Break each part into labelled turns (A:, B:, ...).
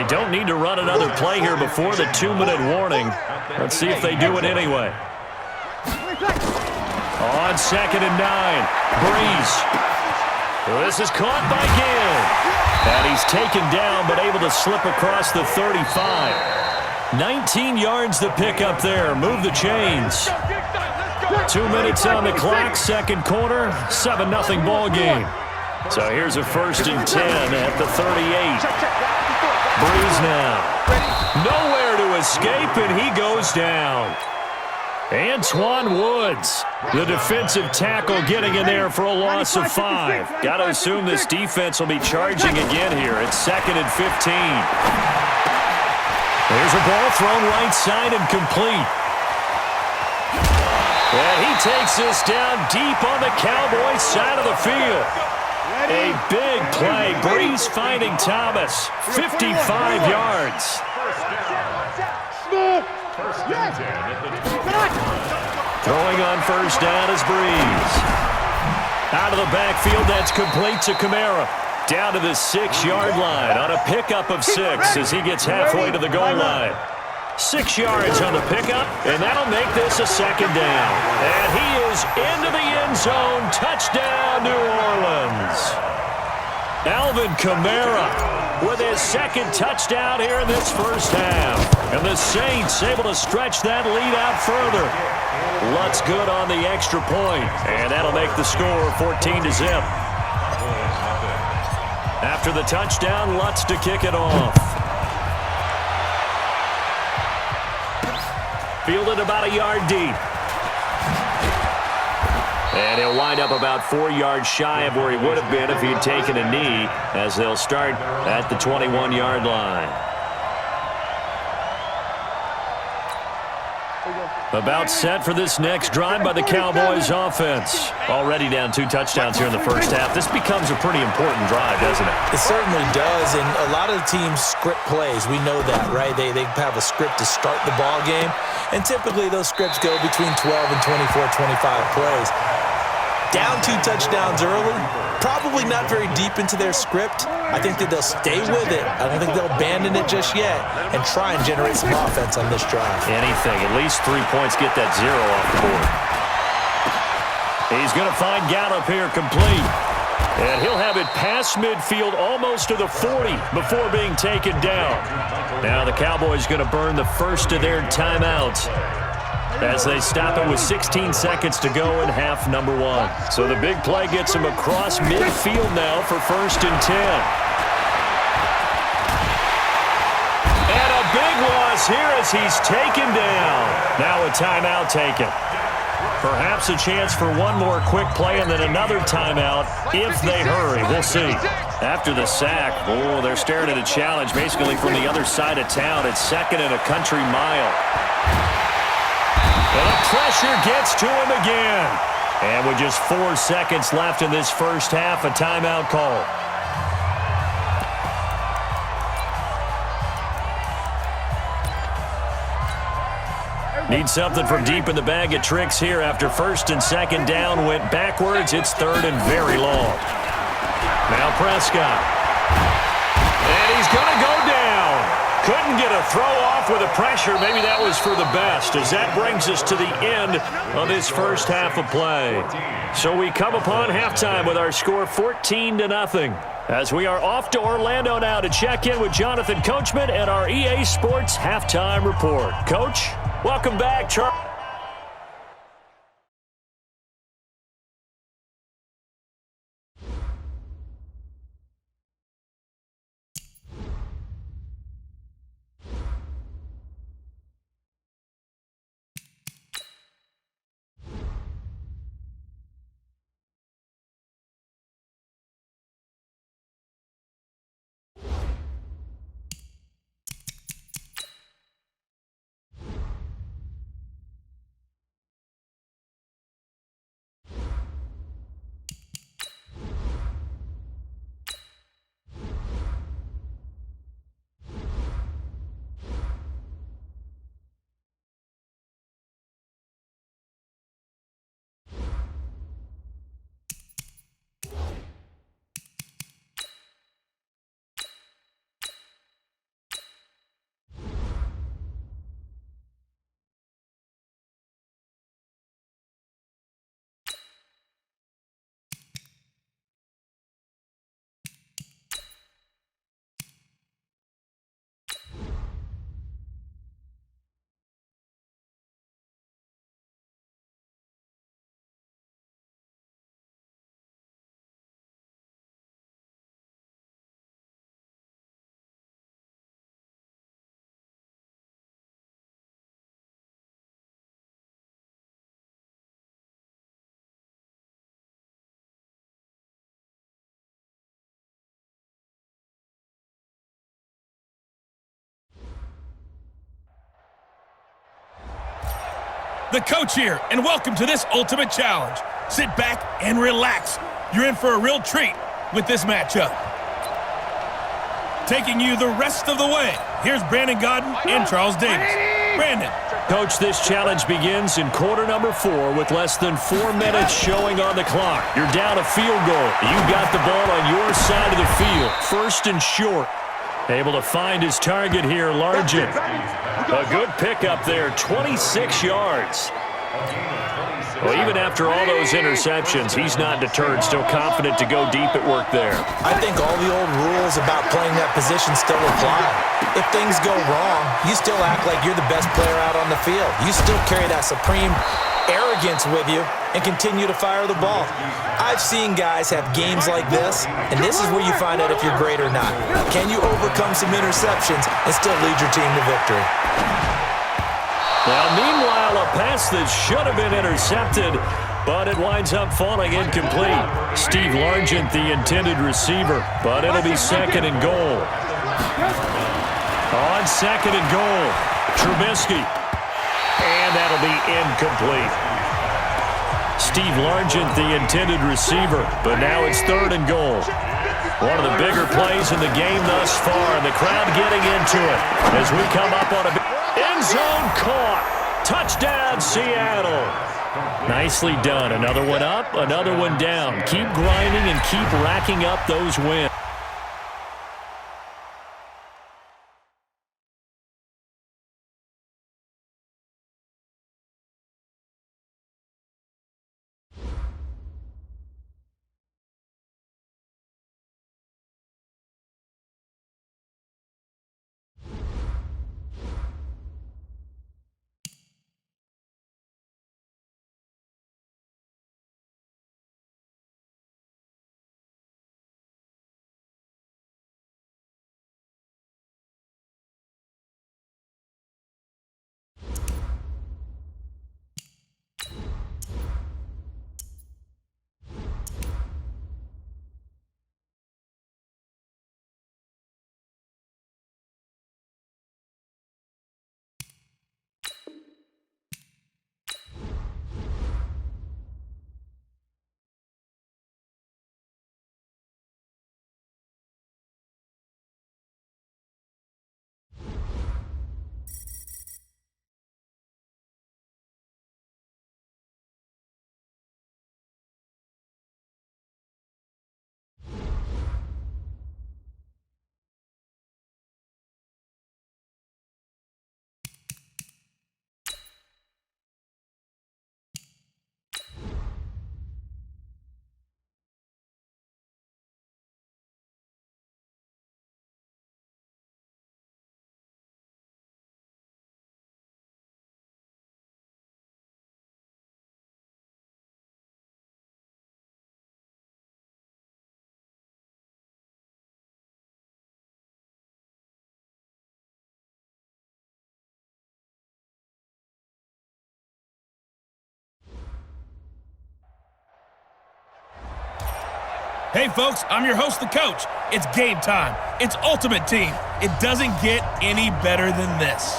A: they don't need to run another play here before the 2-minute warning. Let's see if they do it anyway. On 2nd and 9, Breeze. This is caught by Gill. And he's taken down but able to slip across the 35. 19 yards to pick up there. Move the chains. 2 minutes on the clock, second quarter, 7-0 ball game. So here's a 1st and 10 at the 38. Breeze now. Nowhere to escape, and he goes down. Antoine Woods, the defensive tackle, getting in there for a loss of 5. Got to assume this defense will be charging again here. It's 2nd and 15. There's a ball thrown right side and complete. And he takes this down deep on the Cowboys side of the field. A big play. Breeze finding Thomas. 55 yards. Throwing on 1st down is Breeze. Out of the backfield, that's complete to Kamara. Down to the 6-yard line on a pickup of 6 as he gets halfway to the goal line. 6 yards on the pickup, and that'll make this a 2nd down. And he is into the end zone. Touchdown, New Orleans. Alvin Kamara with his 2nd touchdown here in this first half. And the Saints able to stretch that lead out further. Lutz good on the extra point, and that'll make the score 14-0. After the touchdown, Lutz to kick it off. Fielded about a yard deep. And he'll wind up about 4 yards shy of where he would have been if he'd taken a knee, as they'll start at the 21-yard line. About set for this next drive by the Cowboys offense. Already down 2 touchdowns here in the first half. This becomes a pretty important drive, doesn't it?
B: It certainly does, and a lot of the teams script plays. We know that, right? They have a script to start the ball game, and typically those scripts go between 12 and 24, 25 plays. Down 2 touchdowns early, probably not very deep into their script. I think that they'll stay with it. I don't think they'll abandon it just yet and try and generate some offense on this drive.
A: Anything. At least 3 points, get that 0 off the board. He's going to find Gallup here complete. And he'll have it past midfield almost to the 40 before being taken down. Now the Cowboys going to burn the first of their timeouts as they stop it with 16 seconds to go in half number 1. So the big play gets him across midfield now for 1st and 10. And a big loss here as he's taken down. Now a timeout taken. Perhaps a chance for one more quick play and then another timeout if they hurry. We'll see. After the sack, they're staring at a challenge basically from the other side of town. It's 2nd and a country mile. And the pressure gets to him again. And with just 4 seconds left in this first half, a timeout call. Need something from deep in the bag of tricks here after 1st and 2nd down went backwards. It's 3rd and very long. Now Prescott. And he's going to go down. Couldn't get a throw off with the pressure. Maybe that was for the best, as that brings us to the end of this first half of play. So we come upon halftime with our score 14-0. As we are off to Orlando now to check in with Jonathan Coachman and our EA Sports Halftime Report. Coach, welcome back.
C: the coach here, and welcome to this ultimate challenge. Sit back and relax. You're in for a real treat with this matchup. Taking you the rest of the way, here's Brandon Godden and Charles Davis. Brandon.
A: Coach, this challenge begins in quarter number 4 with less than 4 minutes showing on the clock. You're down a field goal. You got the ball on your side of the field, first and short. Able to find his target here, Largent. A good pickup there, 26 yards. Well, even after all those interceptions, he's not deterred, still confident to go deep at work there.
B: I think all the old rules about playing that position still apply. If things go wrong, you still act like you're the best player out on the field. You still carry that supreme arrogance with you and continue to fire the ball. I've seen guys have games like this, and this is where you find out if you're great or not. Can you overcome some interceptions and still lead your team to victory?
A: Well, meanwhile, a pass that should have been intercepted, but it winds up falling incomplete. Steve Largent, the intended receiver, but it'll be second and goal. On second and goal, Trubisky. And that'll be incomplete. Steve Largent, the intended receiver, but now it's third and goal. One of the bigger plays in the game thus far, and the crowd getting into it as we come up on a end zone caught. Touchdown, Seattle. Nicely done. Another one up, another one down. Keep grinding and keep racking up those wins.
C: Hey, folks, I'm your host, the coach. It's game time. It's Ultimate Team. It doesn't get any better than this.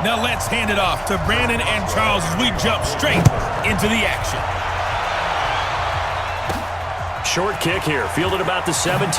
C: Now let's hand it off to Brandon and Charles as we jump straight into the action.
A: Short kick here, fielded about the 17.